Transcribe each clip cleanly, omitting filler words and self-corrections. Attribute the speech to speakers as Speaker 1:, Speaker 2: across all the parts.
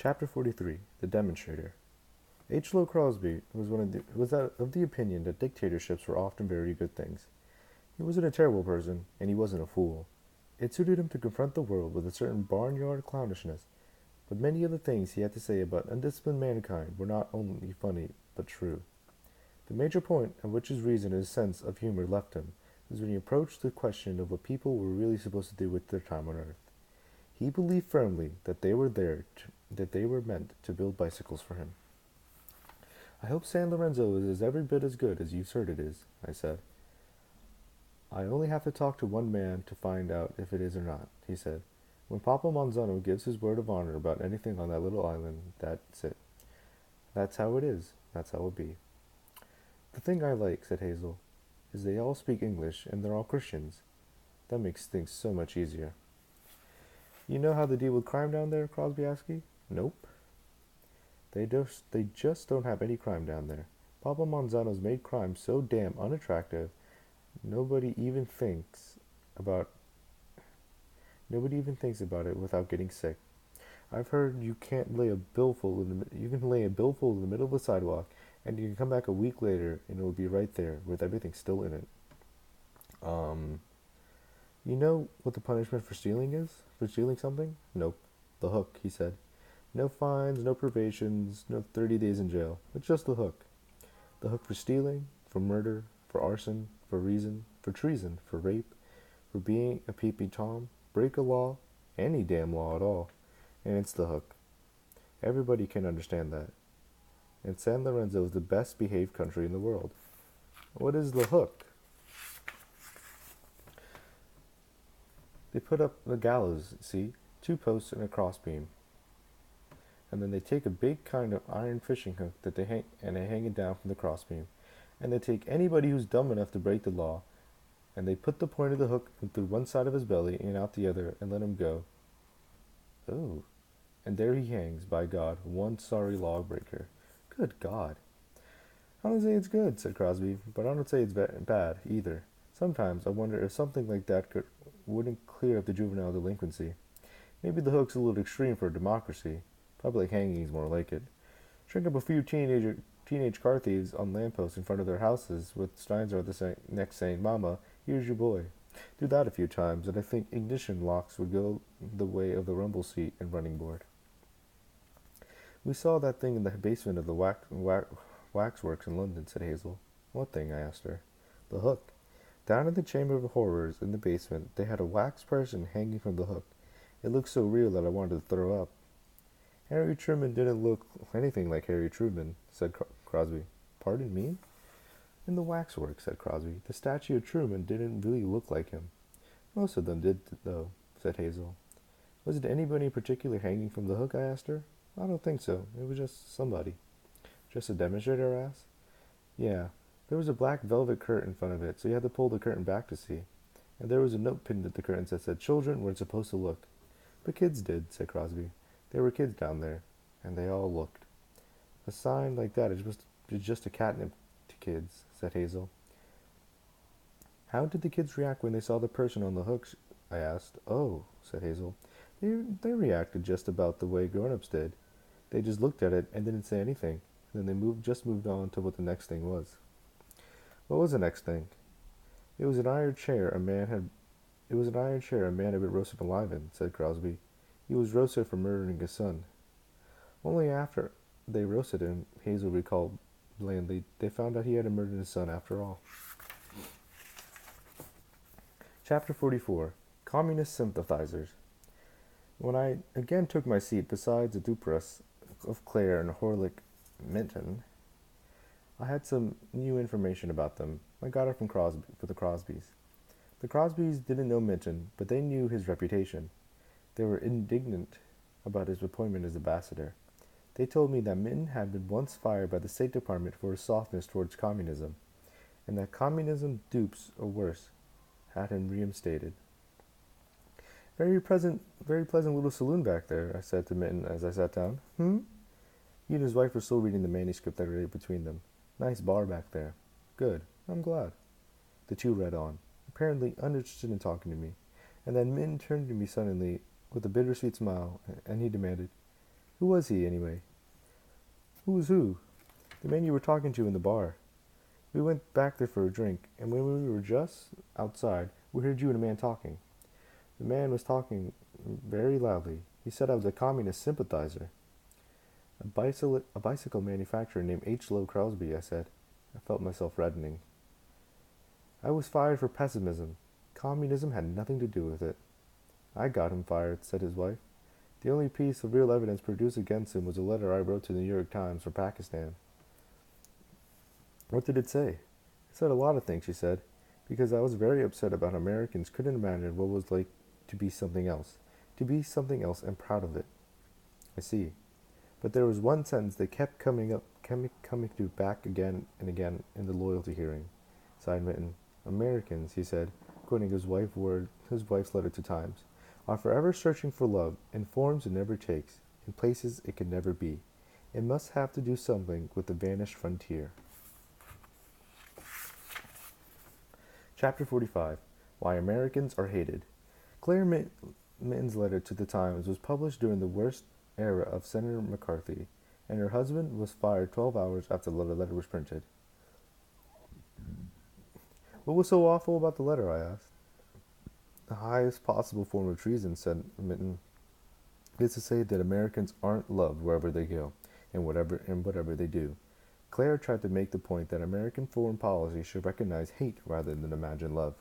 Speaker 1: Chapter 43. The Demonstrator. H. Lowe Crosby was of the opinion that dictatorships were often very good things. He wasn't a terrible person, and he wasn't a fool. It suited him to confront the world with a certain barnyard clownishness, but many of the things he had to say about undisciplined mankind were not only funny, but true. The major point at which his reason and his sense of humor left him was when he approached the question of what people were really supposed to do with their time on Earth. He believed firmly that that they were meant to build bicycles for him. "I hope San Lorenzo is every bit as good as you've heard it is," I said. "I only have to talk to one man to find out if it is or not," he said. "When Papa Monzano gives his word of honor about anything on that little island, that's it. That's how it is. That's how it'll be." "The thing I like," said Hazel, "is they all speak English, and they're all Christians. That makes things so much easier." "You know how they deal with crime down there?" Crosby asked. "Nope. They just don't have any crime down there. Papa Monzano's made crime so damn unattractive, nobody even thinks about it without getting sick. I've heard you can lay a billfold in the middle of the sidewalk, and you can come back a week later, and it will be right there with everything still in it." You know what the punishment for stealing is? For stealing something?" "Nope. The hook," he said. "No fines, no probations, no 30 days in jail, but just the hook. The hook for stealing, for murder, for arson, for treason, for rape, for being a peeping Tom, break a law, any damn law at all, and it's the hook. Everybody can understand that. And San Lorenzo is the best behaved country in the world." "What is the hook?" "They put up the gallows, see? 2 posts and a crossbeam. And then they take a big kind of iron fishing hook that they hang it down from the crossbeam. And they take anybody who's dumb enough to break the law, and they put the point of the hook through one side of his belly and out the other, and let him go. Oh, and there he hangs, by God, one sorry lawbreaker. Good God." "I don't say it's good," said Crosby, "but I don't say it's bad, either. Sometimes I wonder if something like that wouldn't clear up the juvenile delinquency. Maybe the hook's a little extreme for a democracy. Public hanging's more like it. Shrink up a few teenage car thieves on lampposts in front of their houses with signs at the neck saying, 'Mama, here's your boy.' Do that a few times, and I think ignition locks would go the way of the rumble seat and running board." "We saw that thing in the basement of the waxworks in London," said Hazel. "What thing?" I asked her. "The hook. Down in the Chamber of Horrors in the basement, they had a wax person hanging from the hook. It looked so real that I wanted to throw up." "Harry Truman didn't look anything like Harry Truman," said Crosby. "Pardon me?" "In the waxworks," said Crosby, "the statue of Truman didn't really look like him." "Most of them did, though," said Hazel. "Was it anybody in particular hanging from the hook?" I asked her. "I don't think so. It was just somebody." "Just a demonstrator?" I asked. "Yeah. There was a black velvet curtain in front of it, so you had to pull the curtain back to see. And there was a note pinned at the curtain that said, 'Children weren't supposed to look.' But kids did," said Crosby. "There were kids down there, and they all looked." "A sign like that is just a catnip to kids," said Hazel. "How did the kids react when they saw the person on the hooks?" I asked. "Oh," said Hazel, they reacted just about the way grown-ups did. They just looked at it and didn't say anything, and then they moved on to what the next thing was." "What was the next thing?" It was an iron chair a man had been roasted alive in," said Crosby. "He was roasted for murdering his son." "Only after they roasted him," Hazel recalled blandly, "they found out he had murdered his son after all." Chapter 44. Communist Sympathizers. When I again took my seat beside the Dupress of Clare and Horlick Minton, I had some new information about them. I got it from the Crosbys. The Crosbys didn't know Minton, but they knew his reputation. They were indignant about his appointment as ambassador. They told me that Minton had been once fired by the State Department for his softness towards communism, and that communism dupes, or worse, had him reinstated. Very pleasant little saloon back there," I said to Minton as I sat down. He and his wife were still reading the manuscript that I read between them. "Nice bar back there." "Good. I'm glad." The two read on, apparently uninterested in talking to me, and then Minton turned to me suddenly with a bittersweet smile, and he demanded, Who was he, anyway? Who was who? The man you were talking to in the bar. We went back there for a drink, and when we were just outside, we heard you and a man talking. The man was talking very loudly. He said I was a communist sympathizer. A bicycle manufacturer named H. Lowe Crosby, I said. I felt myself reddening. I was fired for pessimism. Communism had nothing to do with it. I got him fired, said his wife. The only piece of real evidence produced against him was a letter I wrote to the New York Times for Pakistan. What did it say? It said a lot of things, she said, because I was very upset about how Americans couldn't imagine what it was like to be something else and proud of it. I see. But there was one sentence that kept coming to back again and again in the loyalty hearing, sighed Mitten. Americans, he said, quoting his wife's letter to Times, are forever searching for love in forms it never takes, in places it can never be. It must have to do something with the vanished frontier. Chapter 45. Why Americans Are Hated. Claire Mitten's letter to the Times was published during the worst era of Senator McCarthy, and her husband was fired 12 hours after the letter was printed. What was so awful about the letter, I asked. The highest possible form of treason, said Mitten, is to say that Americans aren't loved wherever they go, and whatever they do. Claire tried to make the point that American foreign policy should recognize hate rather than imagine love.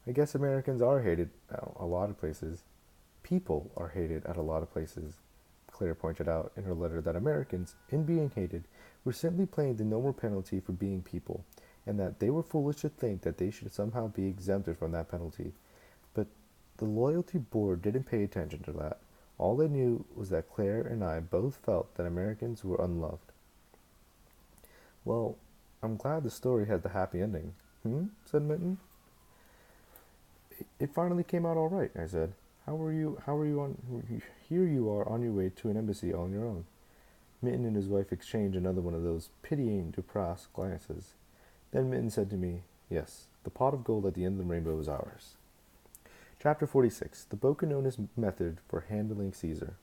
Speaker 1: I guess Americans are hated at a lot of places. People are hated at a lot of places. Claire pointed out in her letter that Americans, in being hated, were simply paying the normal penalty for being people, and that they were foolish to think that they should somehow be exempted from that penalty. But the Loyalty Board didn't pay attention to that. All they knew was that Claire and I both felt that Americans were unloved. Well, I'm glad the story has the happy ending. Said Mitten. It finally came out all right, I said. Here you are on your way to an embassy on your own. Mitten and his wife exchanged another one of those pitying, depressed glances. Then Mitten said to me, yes, the pot of gold at the end of the rainbow is ours. Chapter 46. The Boccanonis Method for Handling Caesar.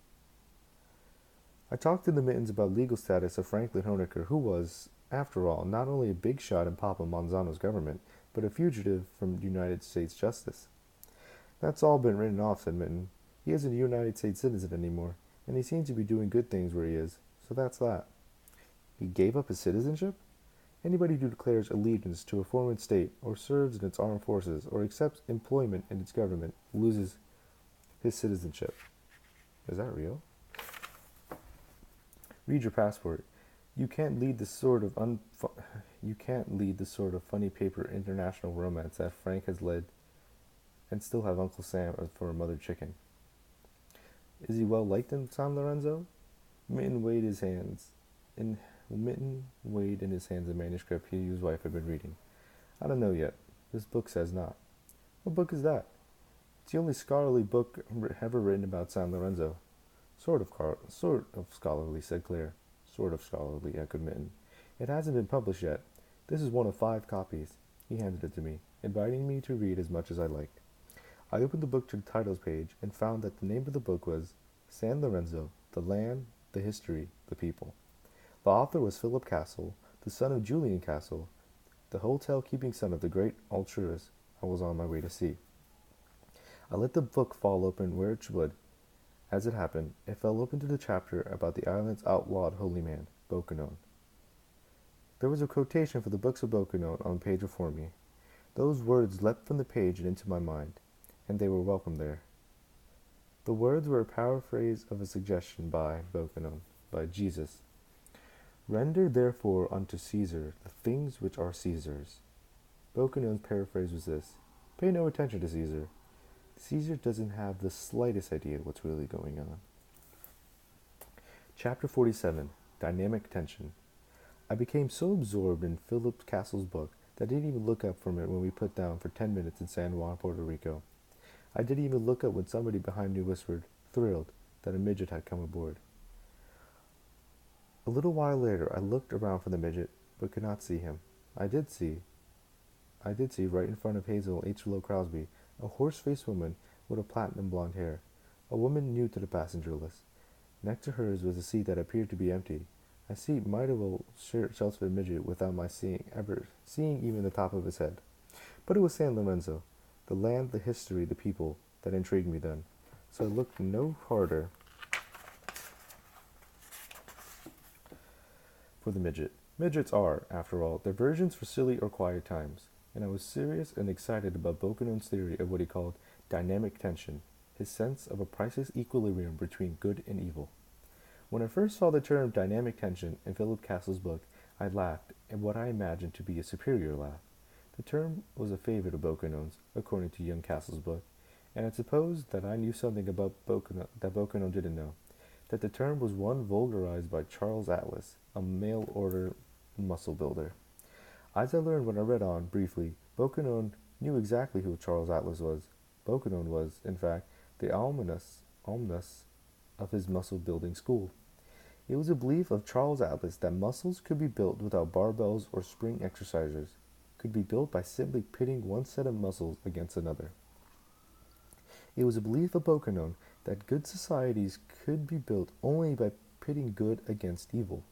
Speaker 1: I talked to the Mittens about legal status of Franklin Honecker, who was, after all, not only a big shot in Papa Monzano's government, but a fugitive from United States justice. That's all been written off, said Mitten. He isn't a United States citizen anymore, and he seems to be doing good things where he is, so that's that. He gave up his citizenship? Anybody who declares allegiance to a foreign state, or serves in its armed forces, or accepts employment in its government, loses his citizenship. Is that real? Read your passport. You can't lead the sort of funny paper international romance that Frank has led, and still have Uncle Sam for a mother chicken. Is he well liked in San Lorenzo? Mitten weighed in his hands a manuscript he and his wife had been reading. I don't know yet. This book says not. What book is that? It's the only scholarly book ever written about San Lorenzo. Sort of scholarly, said Claire. Sort of scholarly, echoed Mitten. It hasn't been published yet. This is one of 5 copies. He handed it to me, inviting me to read as much as I liked. I opened the book to the titles page and found that the name of the book was San Lorenzo, the Land, the History, the People. The author was Philip Castle, the son of Julian Castle, the hotel-keeping son of the great Alturas I was on my way to see. I let the book fall open where it should. As it happened, it fell open to the chapter about the island's outlawed holy man, Boccano. There was a quotation for the books of Boccano on the page before me. Those words leapt from the page and into my mind, and they were welcome there. The words were a paraphrase of a suggestion by Boccano, by Jesus. Render therefore unto Caesar the things which are Caesar's. Boccano's paraphrase was this. Pay no attention to Caesar. Caesar doesn't have the slightest idea what's really going on. Chapter 47. Dynamic Tension. I became so absorbed in Philip Castle's book that I didn't even look up from it when we put down for 10 minutes in San Juan, Puerto Rico. I didn't even look up when somebody behind me whispered, thrilled, that a midget had come aboard. A little while later I looked around for the midget, but could not see him. I did see, right in front of Hazel H. Lowe Crosby, a horse-faced woman with a platinum blonde hair, a woman new to the passenger list. Next to hers was a seat that appeared to be empty. A seat might have well sheltered a midget without my ever seeing even the top of his head. But it was San Lorenzo, the land, the history, the people, that intrigued me then. So I looked no harder for the midget. Midgets are, after all, diversions for silly or quiet times, and I was serious and excited about Bokonon's theory of what he called dynamic tension, his sense of a priceless equilibrium between good and evil. When I first saw the term dynamic tension in Philip Castle's book, I laughed in what I imagined to be a superior laugh. The term was a favorite of Bokonon's, according to young Castle's book, and I supposed that I knew something about Bokonon that Bokonon didn't know, that the term was one vulgarized by Charles Atlas, a mail-order muscle builder. As I learned when I read on, briefly, Bokonon knew exactly who Charles Atlas was. Bokonon was, in fact, the alumnus of his muscle-building school. It was a belief of Charles Atlas that muscles could be built without barbells or spring exercisers, could be built by simply pitting one set of muscles against another. It was a belief of Bokonon that good societies could be built only by pitting good against evil,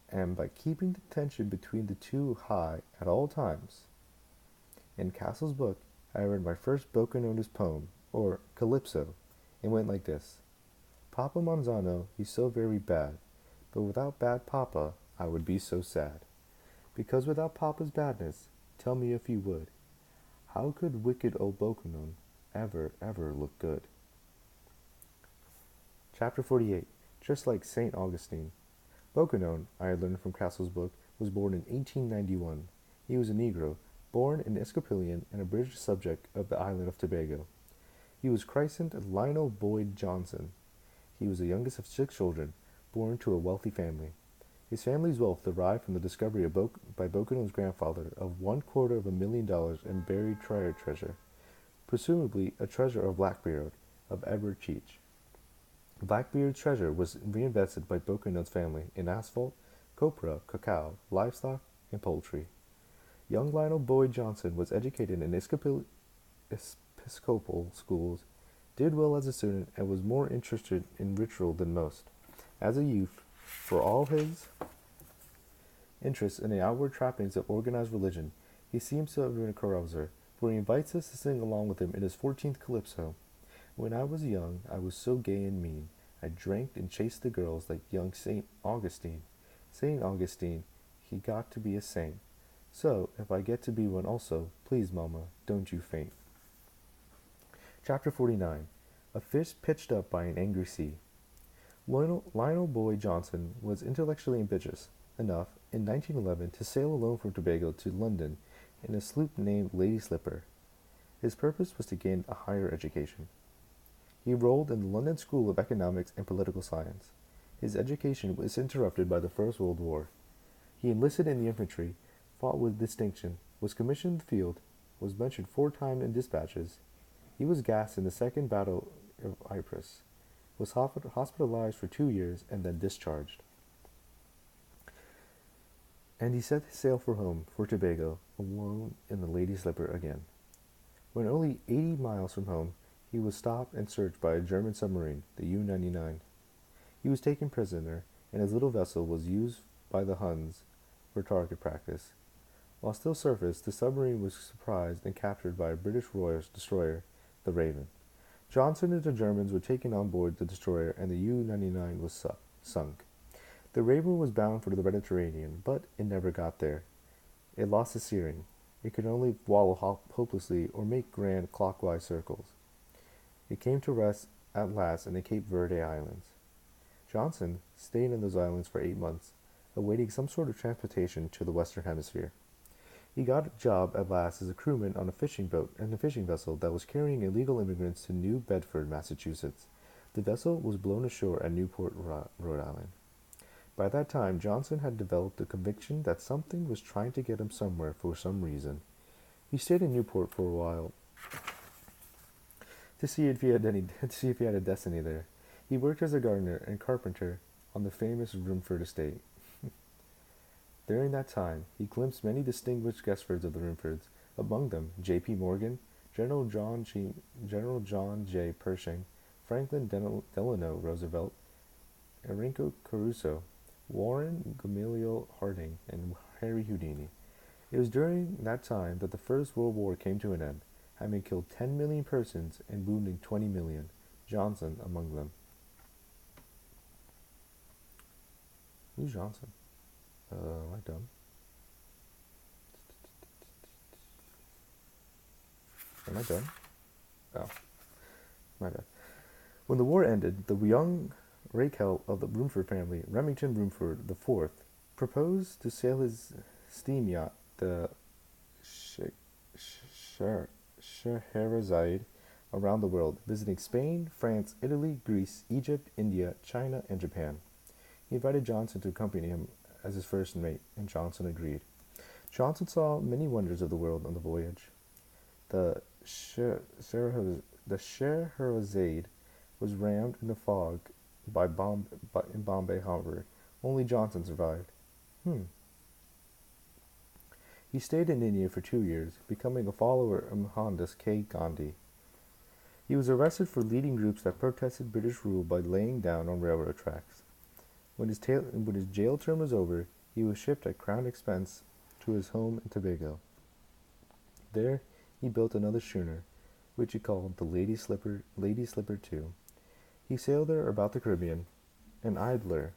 Speaker 1: and by keeping the tension between the two high at all times. In Castle's book, I read my first Bokononist poem, or Calypso. It went like this. Papa Manzano, he's so very bad, but without bad Papa, I would be so sad. Because without Papa's badness, tell me if you would, how could wicked old Bokonon ever look good? Chapter 48. Just like St. Augustine. Bokonon, I had learned from Castle's book, was born in 1891. He was a Negro, born an Episcopalian and a British subject of the island of Tobago. He was christened Lionel Boyd Johnson. He was the youngest of 6 children, born to a wealthy family. His family's wealth derived from the discovery by Bokonon's grandfather of $250,000 in buried treasure, presumably a treasure of Blackbeard, of Edward Cheech. Blackbeard's treasure was reinvested by Bokonon's family in asphalt, copra, cacao, livestock, and poultry. Young Lionel Boyd Johnson was educated in Episcopal schools, did well as a student, and was more interested in ritual than most. As a youth, for all his interest in the outward trappings of organized religion, he seems to have been a carouser, for he invites us to sing along with him in his 14th Calypso. When I was young, I was so gay and mean. I drank and chased the girls like young St. Augustine. St. Augustine, he got to be a saint. So, if I get to be one also, please, Mama, don't you faint. Chapter 49. A fish pitched up by an angry sea. Lionel Boyd Johnson was intellectually ambitious enough, in 1911, to sail alone from Tobago to London in a sloop named Lady Slipper. His purpose was to gain a higher education. He enrolled in the London School of Economics and Political Science. His education was interrupted by the First World War. He enlisted in the infantry, fought with distinction, was commissioned in the field, was mentioned 4 times in dispatches. He was gassed in the Second Battle of Ypres, was hospitalized for 2 years, and then discharged. And he set sail for home, for Tobago, alone in the Lady Slipper again. When only 80 miles from home, he was stopped and searched by a German submarine, the U-99. He was taken prisoner, and his little vessel was used by the Huns for target practice. While still surfaced, the submarine was surprised and captured by a British destroyer, the Raven. Johnson and the Germans were taken on board the destroyer, and the U-99 was sunk. The Raven was bound for the Mediterranean, but it never got there. It lost its steering. It could only wallow hopelessly or make grand clockwise circles. It came to rest at last in the Cape Verde Islands. Johnson stayed in those islands for 8 months, awaiting some sort of transportation to the Western Hemisphere. He got a job at last as a crewman on a fishing boat and a fishing vessel that was carrying illegal immigrants to New Bedford, Massachusetts. The vessel was blown ashore at Newport, Rhode Island. By that time, Johnson had developed the conviction that something was trying to get him somewhere for some reason. He stayed in Newport for a while to see if he had a destiny there. He worked as a gardener and carpenter on the famous Rumford estate. During that time, he glimpsed many distinguished Guestfords of the Rumfords, among them J.P. Morgan, General John J. Pershing, Franklin Delano Roosevelt, Enrico Caruso, Warren Gamaliel Harding, and Harry Houdini. It was during that time that the First World War came to an end, having killed 10 million persons and wounding 20 million, Johnson among them. Who's Johnson? Am I dumb? Am I done? Oh, my bad. When the war ended, the young Raquel of the Rumford family, Remington Rumford IV, proposed to sail his steam yacht, the Scheherazade, around the world, visiting Spain, France, Italy, Greece, Egypt, India, China, and Japan. He invited Johnson to accompany him as his first mate, and Johnson agreed. Johnson saw many wonders of the world on the voyage. The Scheherazade was rammed in the fog in Bombay Harbor. Only Johnson survived. He stayed in India for 2 years, becoming a follower of Mohandas K. Gandhi. He was arrested for leading groups that protested British rule by laying down on railroad tracks. When his jail term was over, he was shipped at Crown expense to his home in Tobago. There, he built another schooner, which he called the Lady Slipper II. He sailed there about the Caribbean, an idler,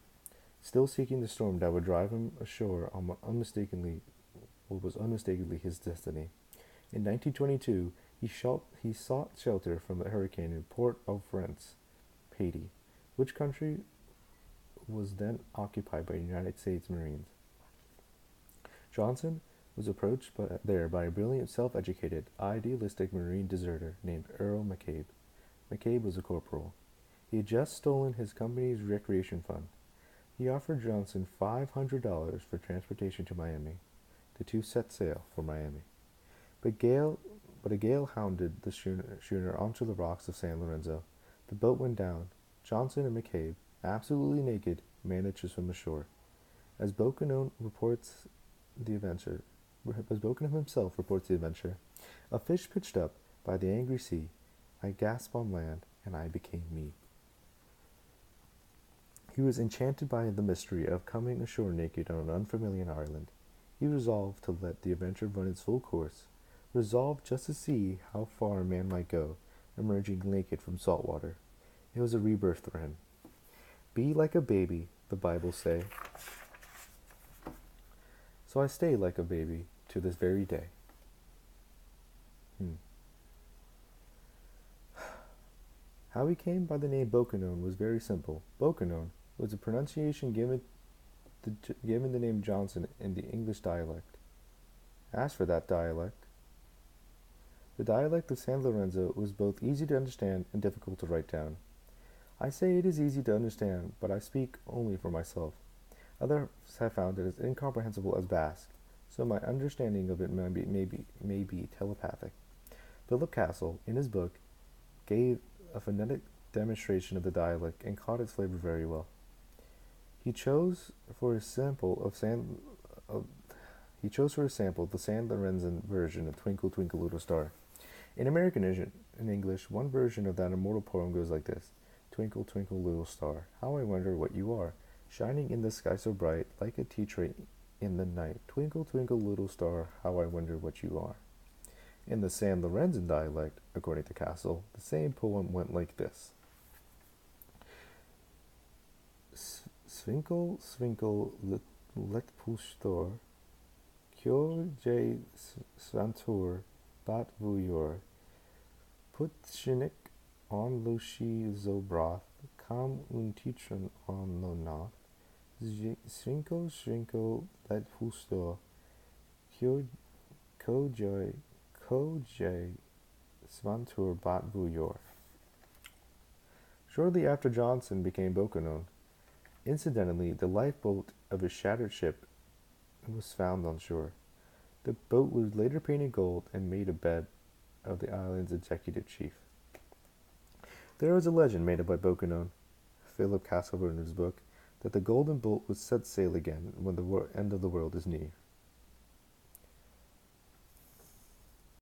Speaker 1: still seeking the storm that would drive him ashore on what was unmistakably his destiny. In 1922, he sought shelter from a hurricane in Port-au-Prince, Haiti, which country was then occupied by United States Marines. Johnson was approached there by a brilliant, self-educated, idealistic Marine deserter named Earl McCabe. McCabe was a corporal. He had just stolen his company's recreation fund. He offered Johnson $500 for transportation to Miami. The two set sail for Miami. But a gale hounded the schooner onto the rocks of San Lorenzo. The boat went down. Johnson and McCabe, absolutely naked, managed to swim ashore. As Bokennon himself reports the adventure, a fish pitched up by the angry sea. I gasped on land, and I became me. He was enchanted by the mystery of coming ashore naked on an unfamiliar island. He resolved to let the adventure run its full course, resolved just to see how far a man might go, emerging naked from salt water. It was a rebirth for him. Be like a baby, the Bible say. So I stay like a baby to this very day. How he came by the name Bokennon was very simple. Bokennon was a pronunciation given the name Johnson in the English dialect. As for that dialect, the dialect of San Lorenzo was both easy to understand and difficult to write down. I say it is easy to understand, but I speak only for myself. Others have found it as incomprehensible as Basque, so my understanding of it may be telepathic. Philip Castle, in his book, gave a phonetic demonstration of the dialect and caught its flavor very well. He chose for his sample the San Lorenzo version of Twinkle, Twinkle, Little Star. In English, one version of that immortal poem goes like this. Twinkle, twinkle, little star, how I wonder what you are, shining in the sky so bright, like a tea tray in the night. Twinkle, twinkle, little star, how I wonder what you are. In the San Lorenzo dialect, according to Castle, the same poem went like this. Svinkle, svinkle, let pustor, kyo j svantur, bat vuyor, put shinik on loshi zobroth, kam untitron on lo noth, svinkle, svinkle, let pustor, ko j svantur, bat vuyor. Shortly after Johnson became Bokennon, incidentally, the lifeboat of his shattered ship was found on shore. The boat was later painted gold and made a bed of the island's executive chief. There is a legend made up by Bokennon, Philip Castle wrote in his book, that the golden boat would set sail again when the end of the world is near.